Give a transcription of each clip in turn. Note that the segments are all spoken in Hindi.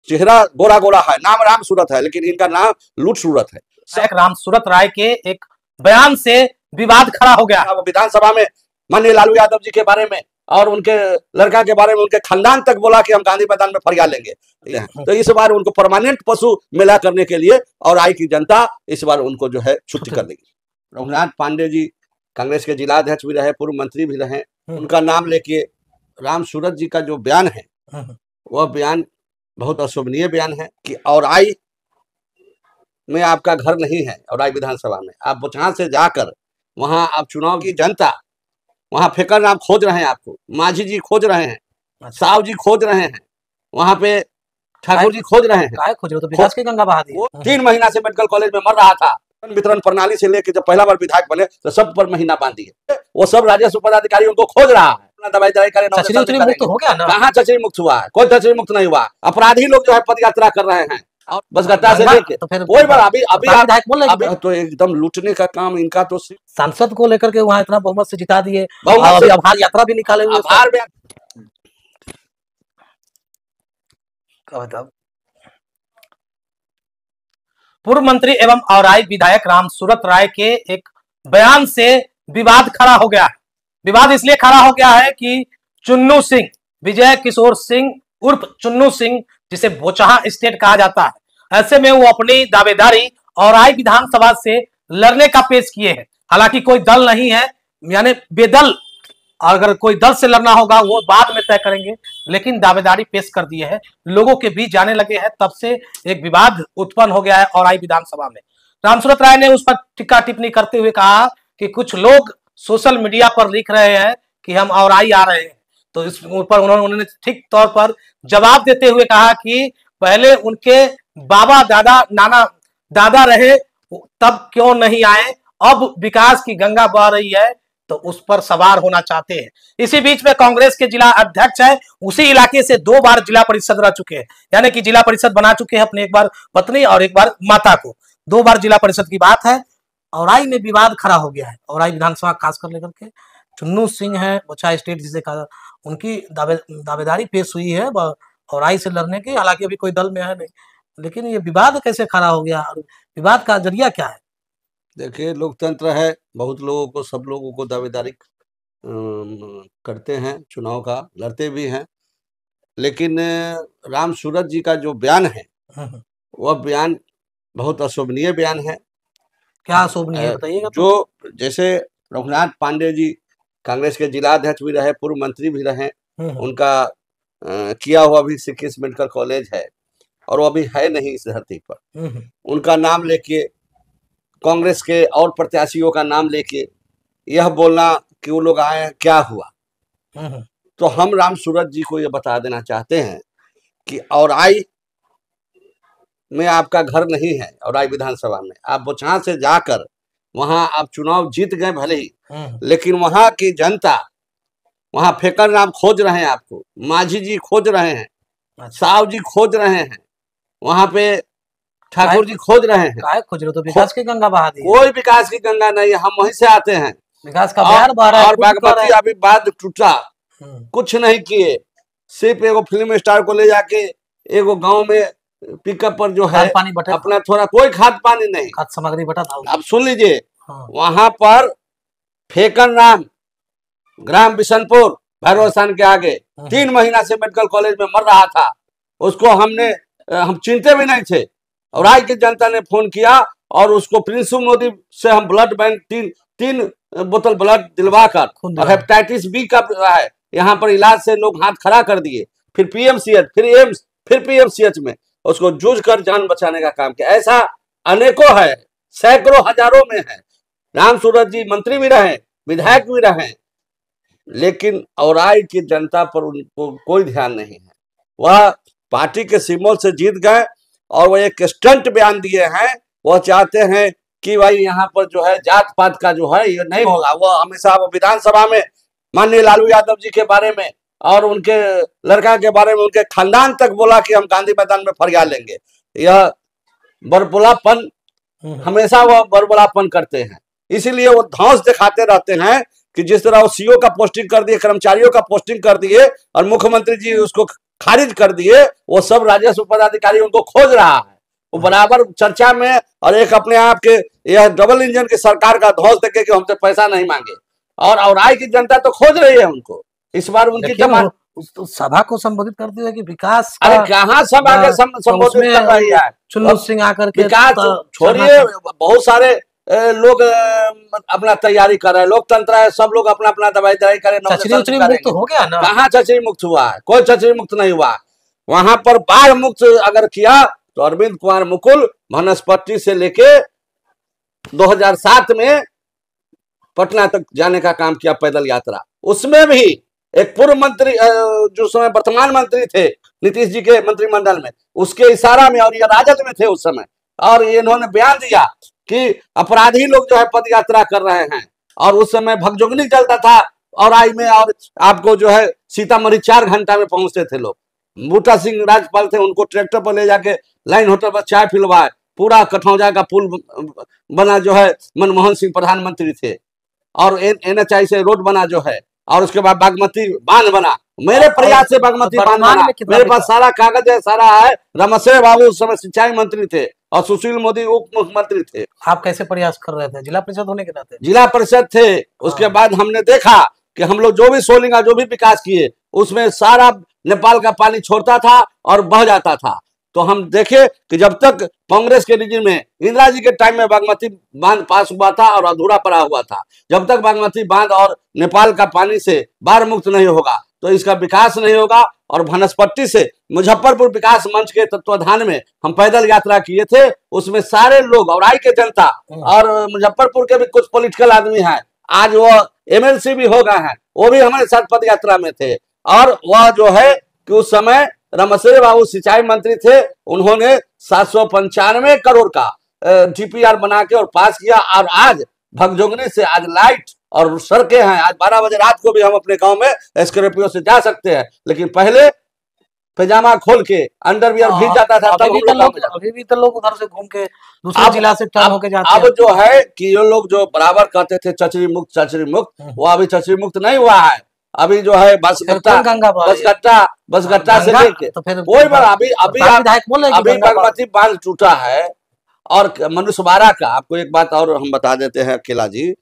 चेहरा गोरा गोरा है, नाम राम सूरत है, लेकिन इनका नाम लूट सूरत है। राम सूरत राय के एक बयान से विवाद खड़ा हो गया। विधानसभा में माननीय लालू यादव जी के बारे में और उनके लड़का के बारे में, उनके खानदान तक बोला कि हम गांधी मैदान में फरियाद लेंगे। तो इस बार उनको परमानेंट पशु मेला करने के लिए और आई की जनता इस बार उनको जो है छुट्टी कर देगी। रघुनाथ पांडे जी कांग्रेस के जिला अध्यक्ष भी रहे, पूर्व मंत्री भी रहे, उनका नाम लेके राम सूरत जी का जो बयान है वह बयान बहुत अशोभनीय बयान है कि औराई में आपका घर नहीं है। औराई विधानसभा में आप बुचहां से जाकर वहां आप चुनाव की जनता वहां फेकर नाम खोज रहे हैं, आपको मांझी जी खोज रहे हैं, साव जी खोज रहे हैं, वहां पे ठाकुर जी खोज रहे हैं। खोज रहे तो विकास की गंगा बहा दी। वो 3 महीना से मेडिकल कॉलेज में मर रहा था। वितरण प्रणाली से लेकर जब पहला बार विधायक बने तो सब पर महीना बांध दिए। वो सब राजस्व पदाधिकारी उनको खोज रहा है। दवाई करे मुक्त हो गया ना? कहाँ चचरी मुक्त हुआ है? कोई चचरी मुक्त नहीं हुआ। अपराधी लोग जो है पद यात्रा कर रहे हैं और बस गट्टा से लेके तो फिर कोई बार अभी अभी तो एकदम लूटने का काम इनका। तो सांसद को लेकर के वहां इतना बहुमत से जिता दिए, अभी आभार यात्रा भी निकाले हुए। पूर्व मंत्री एवं औराई विधायक राम सूरत राय के एक बयान से विवाद खड़ा हो गया। विवाद इसलिए खड़ा हो गया है कि चुन्नू सिंह, विजय किशोर सिंह उर्फ चुन्नू सिंह, जिसे बोचहां स्टेट कहा जाता है, ऐसे में वो अपनी दावेदारी औराई विधानसभा से लड़ने का पेश किए हैं। हालांकि कोई दल नहीं है, यानी बेदल, अगर कोई दल से लड़ना होगा वो बाद में तय करेंगे, लेकिन दावेदारी पेश कर दिए हैं। लोगों के बीच जाने लगे हैं, तब से एक विवाद उत्पन्न हो गया है औराई विधानसभा में। राम सूरत राय ने उस पर टिक्का टिप्पणी करते हुए कहा कि कुछ लोग सोशल मीडिया पर लिख रहे हैं कि हम औराई आ रहे हैं, तो इस पर उन्होंने ठीक तौर पर जवाब देते हुए कहा कि पहले उनके बाबा दादा नाना दादा रहे तब क्यों नहीं आए, अब विकास की गंगा बह रही है तो उस पर सवार होना चाहते हैं। इसी बीच में कांग्रेस के जिला अध्यक्ष है, उसी इलाके से 2 बार जिला परिषद रह चुके हैं, यानी कि जिला परिषद बना चुके हैं अपने, एक बार पत्नी और एक बार माता को। 2 बार जिला परिषद की बात है। औराई में विवाद खड़ा हो गया है। औराई विधानसभा खासकर लेकर के चुन्नू सिंह है, बोचहां स्टेट जिसे कहा, उनकी दावेदारी पेश हुई है औराई से लड़ने की। हालांकि अभी कोई दल में है नहीं, लेकिन ये विवाद कैसे खड़ा हो गया और विवाद का जरिया क्या है? देखिए, लोकतंत्र है, बहुत लोगों को, सब लोगों को दावेदारी करते हैं, चुनाव का लड़ते भी हैं, लेकिन राम सूरत जी का जो बयान है वह बयान बहुत अशोभनीय बयान है। क्या अशोभनीय है बताइएगा? जो जैसे रघुनाथ पांडे जी कांग्रेस के जिला अध्यक्ष भी रहे, पूर्व मंत्री भी रहे, उनका किया हुआ भी सिक्किस मेडिकल कॉलेज है और वो अभी है नहीं इस धरती पर। उनका नाम लेके, कांग्रेस के और प्रत्याशियों का नाम लेके यह बोलना कि वो लोग आए, क्या हुआ? तो हम राम सूरत जी को ये बता देना चाहते हैं कि औराई में आपका घर नहीं है। औराई विधानसभा में आप बुचहां से जाकर वहां आप चुनाव जीत गए भले ही, लेकिन वहां की जनता वहां फेकर नाम खोज रहे हैं, आपको मांझी जी खोज रहे हैं, साव जी खोज रहे हैं, वहां पे ठाकुर जी खोज रहे हैं। खोज रहे तो विकास की गंगा बहा दी। कोई विकास की गंगा नहीं है, हम वहीं से आते हैं। विकास का बयान बहा रहा है और बागमती अभी बांध टूटा, कुछ नहीं किए, सिर्फ एगो फिल्म स्टार को ले जाके एगो गांव में पिकअप पर जो है अपना थोड़ा, कोई खाद पानी नहीं, खाद सामग्री बटा था। अब सुन लीजिए, वहां पर फेकर नाम ग्राम बिशनपुर भैरव स्थान के आगे 3 महीना से मेडिकल कॉलेज में मर रहा था। उसको हम चिंते भी नहीं थे। औराई की जनता ने फोन किया और उसको प्रिंस मोदी से हम ब्लड बैंक 3 बोतल ब्लड दिलवा कर, हेपेटाइटिस बी का है यहाँ पर इलाज से लोग हाथ खड़ा कर दिए, फिर पीएमसीएच, फिर एम्स, फिर पीएमसीएच में उसको जूझ कर जान बचाने का काम किया। ऐसा अनेकों है, सैकड़ों हजारों में है। राम सूरत जी मंत्री भी रहे, विधायक भी रहे, लेकिन औराई की जनता पर उनको कोई ध्यान नहीं है। वह पार्टी के सिंबल से जीत गए और वह एक स्टंट बयान दिए हैं। वह चाहते हैं कि भाई यहाँ पर जो है जात पात का जो है ये नहीं होगा। वह हमेशा विधानसभा में माननीय लालू यादव जी के बारे में और उनके लड़का के बारे में, उनके खानदान तक बोला कि हम गांधी मैदान में फरियाद लेंगे। यह बरबलापन, हमेशा वह बरबलापन करते हैं, इसीलिए वो धौंस दिखाते रहते हैं कि जिस तरह वो सीओ का पोस्टिंग कर दिए, कर्मचारियों का पोस्टिंग कर दिए और मुख्यमंत्री जी उसको खारिज कर दिए, वो सब राजस्व पदाधिकारी उनको खोज रहा है, वो बराबर चर्चा में। और एक अपने आप के यह डबल इंजन की सरकार का ध्वज देखे कि हमसे पैसा नहीं मांगे, और आई की जनता तो खोज रही है उनको। इस बार उनकी कमान सभा को संबोधित करते हुए कि विकास, अरे कहाँ सभा के संबोधित कर रही है चुन्नू सिंह आकर के विकास छोड़िए, बहुत सारे लोग अपना तैयारी कर रहे हैं, लोकतंत्र है, सब लोग अपना अपना दवाई करे, छछरी मुक्त हो गया ना? कहाँ छछरी मुक्त हुआ है? कोई छछरी मुक्त नहीं हुआ। वहां पर बाढ़ मुक्त अगर किया तो अरविंद कुमार मुकुल बनस्पति से लेके 2007 में पटना तक जाने का काम किया, पैदल यात्रा। उसमें भी एक पूर्व मंत्री जो समय वर्तमान मंत्री थे नीतीश जी के मंत्रिमंडल में, उसके इशारा में, और ये राजद में थे उस समय, और ये इन्होंने बयान दिया कि अपराधी लोग जो है पद यात्रा कर रहे हैं। और उस समय भगजोगनी चलता था और आई में, और आपको जो है सीतामढ़ी 4 घंटा में पहुंचते थे लोग। बूटा सिंह राज्यपाल थे, उनको ट्रैक्टर पर ले जाके लाइन होटल पर चाय पिलवाए, पूरा कठौजा का पुल बना जो है, मनमोहन सिंह प्रधानमंत्री थे, और NHI से रोड बना जो है, और उसके बाद बागमती बांध बना, मेरे प्रयास से बागमती बांध बना। मेरे पास सारा कागज है, सारा है। रमशे बाबू उस समय सिंचाई मंत्री थे और सुशील मोदी उप मुख्यमंत्री थे। आप कैसे प्रयास कर रहे थे? जिला परिषद होने के नाते जिला परिषद थे। उसके बाद हमने देखा कि हम लोग जो भी सोलिंगा, जो भी विकास किए, उसमें सारा नेपाल का पानी छोड़ता था और बह जाता था। तो हम देखे कि जब तक कांग्रेस के रिजिम में, इंदिरा जी के टाइम में बागमती बांध पास हुआ था और अधूरा पड़ा हुआ था, जब तक बागमती बांध और नेपाल का पानी से बाढ़ मुक्त नहीं होगा तो इसका विकास नहीं होगा। और बनस्पति से मुजफ्फरपुर विकास मंच के तत्वाधान में हम पैदल यात्रा किए थे, उसमें सारे लोग और आई के जनता और मुजफ्फरपुर के भी कुछ पॉलिटिकल आदमी हैं, आज वो MLC भी हो गए हैं, वो भी हमारे साथ पद यात्रा में थे। और वह जो है कि उस समय रमशे बाबू सिंचाई मंत्री थे, उन्होंने 795 करोड़ का DPR बना के और पास किया। और आज भगजोगनी से आज लाइट और सड़कें हैं, आज 12 बजे रात को भी हम अपने गांव में स्कॉर्पियो से जा सकते हैं, लेकिन पहले पैजामा खोल के अंडरवियर भीग जाता था। अभी भी तो लोग उधर से घूम के दूसरे जिला से टर्न होके जाते हैं। अब जो है कि ये लोग जो बराबर कहते थे छछरी मुक्त, वो अभी छछरी मुक्त नहीं हुआ है। अभी जो है बसगट्टा से लेके तो फिर कोई बार अभी बागमती बांध टूटा है। और मनुष्यवाड़ा का आपको एक बात और हम बता देते हैं अकेला जी,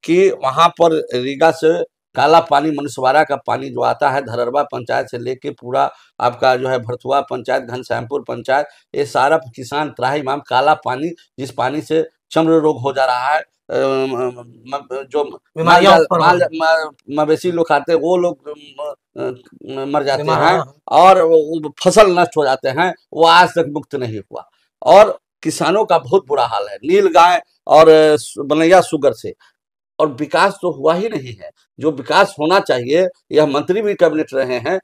कि वहां पर रीगा से काला पानी, मनुष्यवाड़ा का पानी जो आता है, धररवा पंचायत से लेके पूरा आपका जो है भरथुआ पंचायत, घनश्यामपुर पंचायत, ये सारा किसान त्राही माम काला पानी, जिस पानी से चर्म रोग हो जा रहा है, जो मवेशी लोग खाते हैं वो लोग मर जाते हैं और फसल नष्ट हो जाते हैं, वो आज तक मुक्त नहीं हुआ। और किसानों का बहुत बुरा हाल है, नील गाय और बनैया शुगर से। और विकास तो हुआ ही नहीं है जो विकास होना चाहिए। यह मंत्री भी कैबिनेट रहे हैं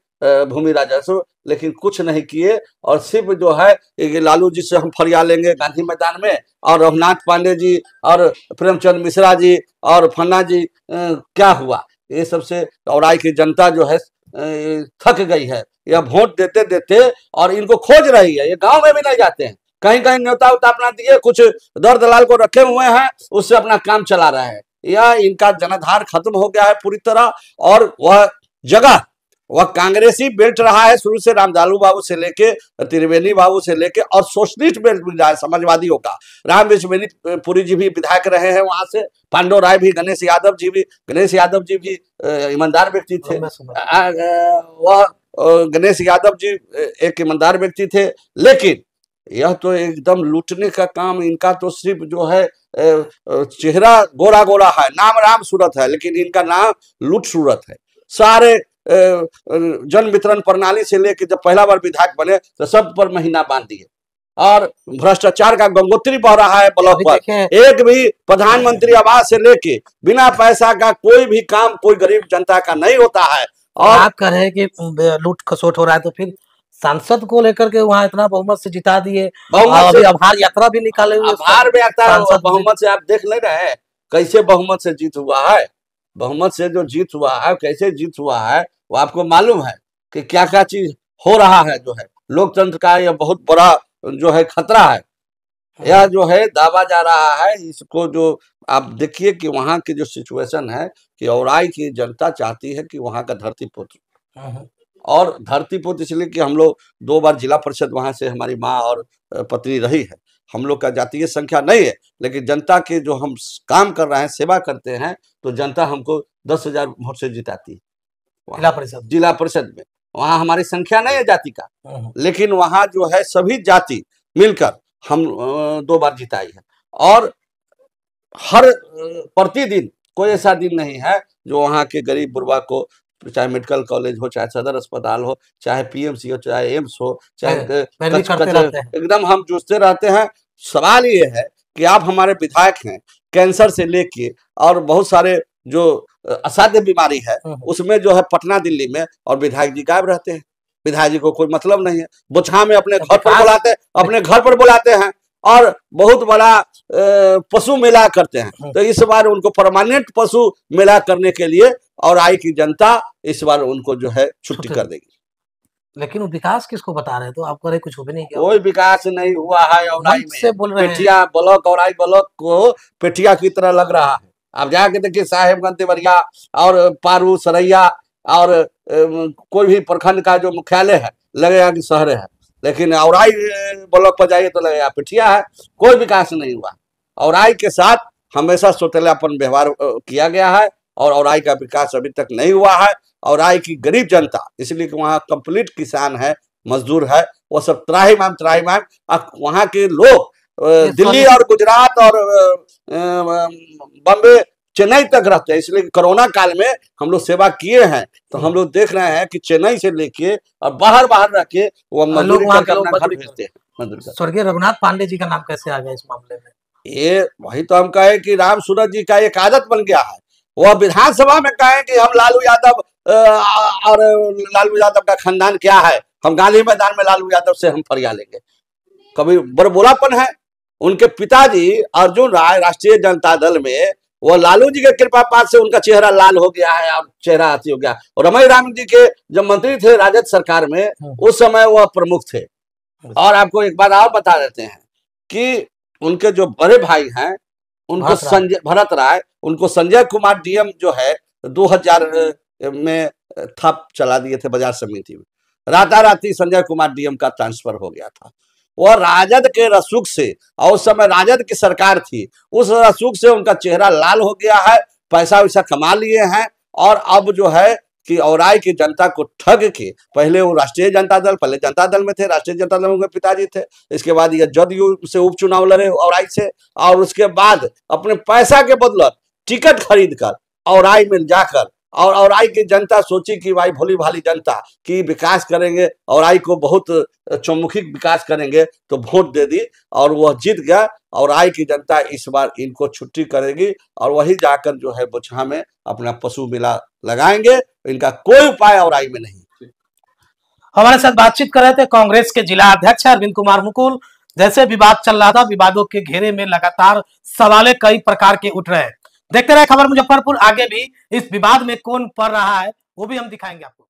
भूमि राजस्व, लेकिन कुछ नहीं किए। और सिर्फ जो है लालू जी से हम फरिया लेंगे गांधी मैदान में, और रघुनाथ पांडे जी और प्रेमचंद मिश्रा जी और फन्ना जी, क्या हुआ ये सबसे। और आई की जनता जो है थक गई है, यह वोट देते देते, और इनको खोज रही है। ये गाँव में भी नहीं जाते हैं, कहीं कहीं न्योता उता अपना दिए, कुछ दर दलाल को रखे हुए हैं, उससे अपना काम चला रहे हैं। यह इनका जनाधार खत्म हो गया है पूरी तरह। और वह जगह वह कांग्रेसी बेल्ट रहा है शुरू से, रामजालू बाबू से लेके त्रिवेणी बाबू से लेके, और सोशलिस्ट बेल्ट भी रहा है समाजवादियों का। राम विश्वेश्वरपुरी जी भी विधायक रहे हैं वहां से, पांडव राय भी, गणेश यादव जी भी ईमानदार व्यक्ति थे। वह गणेश यादव जी एक ईमानदार व्यक्ति थे। लेकिन यह तो एकदम लूटने का काम इनका, तो सिर्फ जो है चेहरा गोरा गोरा है, नाम राम सूरत है, लेकिन इनका नाम लूट सूरत है। सारे जन वितरण प्रणाली से लेकर जब पहला बार विधायक बने तो सब पर महीना बांध दिए, और भ्रष्टाचार का गंगोत्री बह रहा है ब्लॉक पर। एक भी प्रधानमंत्री आवास से लेके बिना पैसा का कोई भी काम कोई गरीब जनता का नहीं होता है। और आप कह रहे हैं कि लूट खसोट हो रहा है, तो फिर सांसद को लेकर के वहाँ इतना बहुमत से जिता दिए, अभी आभार यात्रा भी निकाले हुए। आभार यात्रा बहुमत से आप देख नहीं रहे हैं कैसे बहुमत से जीत हुआ है। बहुमत से जो जीत हुआ है, कैसे जीत हुआ है, वो आपको मालूम है कि क्या क्या चीज हो रहा है। जो है लोकतंत्र का यह बहुत बड़ा जो है खतरा है। यह जो है दावा जा रहा है, इसको जो आप देखिए कि वहाँ की जो सिचुएशन है कि औराई की जनता चाहती है कि वहाँ का धरती पुत्र और धरती पुत्र इसलिए कि हम लोग 2 बार जिला परिषद वहां से हमारी माँ और पत्नी रही है। हम लोग का जातीय संख्या नहीं है, लेकिन जनता के जो हम काम कर रहे हैं, सेवा करते हैं, तो जनता हमको 10,000 वोट से जिताती है जिला परिषद में। वहाँ हमारी संख्या नहीं है जाति का, लेकिन वहाँ जो है सभी जाति मिलकर हम 2 बार जिताई है। और हर प्रतिदिन कोई ऐसा दिन नहीं है जो वहाँ के गरीब बुर्बा को, चाहे मेडिकल कॉलेज हो, चाहे सदर अस्पताल हो, चाहे पीएमसी हो, चाहे एम्स हो, चाहे एकदम हम जूझते रहते हैं। सवाल ये है कि आप हमारे विधायक हैं, कैंसर से लेके और बहुत सारे जो असाध्य बीमारी है उसमें जो है पटना दिल्ली में, और विधायक जी गायब रहते हैं। विधायक जी को कोई मतलब नहीं है। बोचहा में अपने घर पर बुलाते हैं और बहुत बड़ा पशु मेला करते हैं। तो इस बार उनको परमानेंट पशु मेला करने के लिए और आई की जनता इस बार उनको जो है छुट्टी कर देगी। लेकिन विकास किसको बता रहे हैं? तो आपको कुछ भी नहीं किया? कोई विकास नहीं हुआ है। औराई में पेठिया ब्लॉक, औराई ब्लॉक को पेठिया की तरह लग रहा है। आप जाके देखिए साहेबगंज, देवरिया और पारू, सरैया और कोई भी प्रखंड का जो मुख्यालय है लगेगा कि शहर है, लेकिन औराई ब्लॉक पर जाइए तो लगेगा पेठिया है। कोई विकास नहीं हुआ। औराई के साथ हमेशा सौतेलापन व्यवहार किया गया है और औराई का विकास अभी तक नहीं हुआ है। औराई की गरीब जनता, इसलिए कि वहाँ कंप्लीट किसान है, मजदूर है, वो सब त्राहिमाम। वहाँ के लोग दिल्ली और गुजरात और बम्बे, चेन्नई तक रहते हैं। इसलिए कोरोना काल में हम लोग सेवा किए हैं, तो हम लोग देख रहे हैं कि चेन्नई से लेके और बाहर रह के वो मजदूरी करके अपना घर भेजते हैं। स्वर्गीय रघुनाथ पांडे जी का नाम कैसे आ गया इस मामले में? ये वही तो हम कहे कि राम सूरत जी का एक आदत बन गया है। वह विधानसभा में कहे कि हम लालू यादव और लालू यादव का खानदान क्या है, हम गांधी मैदान में लालू यादव से हम फरिया लेंगे। कभी बड़बोलापन है। उनके पिताजी अर्जुन राय राष्ट्रीय जनता दल में, वो लालू जी के कृपा पाठ से उनका चेहरा लाल हो गया है और चेहरा अति हो गया। और रमई राम जी के जब मंत्री थे राजद सरकार में, उस समय वह प्रमुख थे। और आपको एक बात और बता देते हैं कि उनके जो बड़े भाई हैं, उनको भरत राय, उनको संजय कुमार डीएम जो है 2000 में थप चला दिए थे बाजार समिति में। राताराती संजय कुमार डीएम का ट्रांसफर हो गया था। वह राजद के रसूख से, और उस समय राजद की सरकार थी, उस रसूख से उनका चेहरा लाल हो गया है। पैसा वैसा कमा लिए हैं और अब जो है कि औराई की जनता को ठग के, पहले वो राष्ट्रीय जनता दल, पहले जनता दल में थे, राष्ट्रीय जनता दल में उनके पिताजी थे, इसके बाद ये जदयू से उपचुनाव लड़े औराई से, और उसके बाद अपने पैसा के बदौलत टिकट खरीद कर औराई में जाकर, और औराई की जनता सोची कि भाई भोली भाली जनता की विकास करेंगे, औराई को बहुत चौमुखी विकास करेंगे, तो वोट दे दी और वह जीत गया। औराई की जनता इस बार इनको छुट्टी करेगी और वही जाकर जो है बोचहा में अपना पशु मेला लगाएंगे। इनका कोई उपाय औराई में नहीं। हमारे साथ बातचीत कर रहे थे कांग्रेस के जिला अध्यक्ष अरविंद कुमार मुकुल। जैसे विवाद चल रहा था, विवादों के घेरे में लगातार सवाल कई प्रकार के उठ रहे हैं। देखते रहे खबर मुजफ्फरपुर। आगे भी इस विवाद में कौन पड़ रहा है वो भी हम दिखाएंगे आपको।